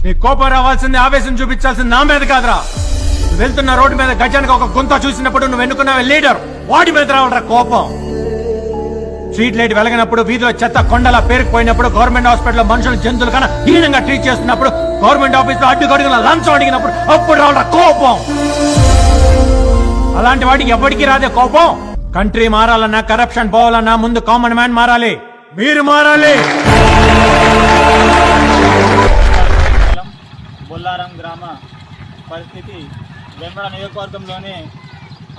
నీ కోపం రావాల్సింది, ఆవేశం చూపించాల్సింది నా మీద కాదురా. నువ్వు వెళ్తున్న రోడ్డు మీద గజానికి ఒక గుంత చూసినప్పుడు నువ్వు ఎన్నుకున్నావే లీడర్, వాడి మీద రావాలరా కోపం. స్ట్రీట్ లైట్ వెలగినప్పుడు, వీధిలో చెత్త కొండలా పేరుకుపోయినప్పుడు, గవర్నమెంట్ హాస్పిటల్లో మనుషులు జంతువులు కన్నా హీనంగా ట్రీట్ చేస్తున్నప్పుడు, గవర్నమెంట్ ఆఫీస్ లో అడ్డుగడుగున లంచం అడిగినప్పుడు అప్పుడు రావాలరా కోపం. అలాంటి వాడికి ఎవరికి రాదే కోపం. కంట్రీ మారాలన్నా, కరప్షన్ పోవాలన్నా ముందు కామన్ మ్యాన్ మారాలి. మీరు మారాలి. బొల్లారం గ్రామ పరిస్థితి వేములవాడ నియోజకవర్గంలోనే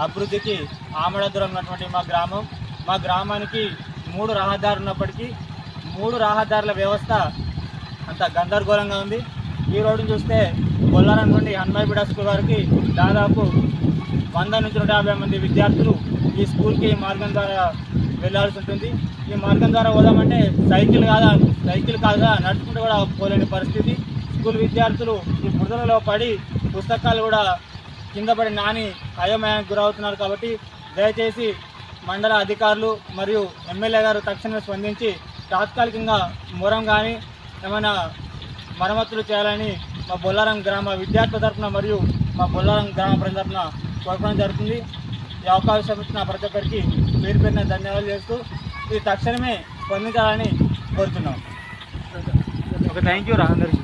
అభివృద్ధికి ఆమడదూరం ఉన్నటువంటి మా గ్రామానికి 3 రహదారులు ఉన్నప్పటికీ 3 రహదారుల వ్యవస్థ అంత గందరగోళంగా ఉంది. ఈ రోడ్డును చూస్తే బొల్లారం నుండి హన్మయ్యపేట స్కూల్ వరకు దాదాపు 100 నుంచి 150 మంది విద్యార్థులు ఈ స్కూల్కి ఈ మార్గం ద్వారా వెళ్లాల్సి ఉంటుంది. ఈ మార్గం ద్వారా పోదామంటే సైకిల్ కాదా నడుచుకుంటూ కూడా పోలేని పరిస్థితి. స్కూల్ విద్యార్థులు ఈ బురదలలో పడి పుస్తకాలు కూడా కింద పడి నాని అయోమయానికి గురవుతున్నారు. కాబట్టి దయచేసి మండల అధికారులు మరియు ఎమ్మెల్యే గారు తక్షణమే స్పందించి తాత్కాలికంగా మొరం కానీ ఏమైనా మరమ్మతులు చేయాలని మా బొల్లారం గ్రామ విద్యార్థుల తరఫున మరియు మా బొల్లారం గ్రామ ప్రజల తరఫున కోరడం జరుగుతుంది. ఈ అవకాశం ఇచ్చిన ప్రతి ఒక్కరికి పేరు పేరున ధన్యవాదాలు చేస్తూ ఇది తక్షణమే స్పందించాలని కోరుతున్నాం. థ్యాంక్ యూ రా అందరికీ.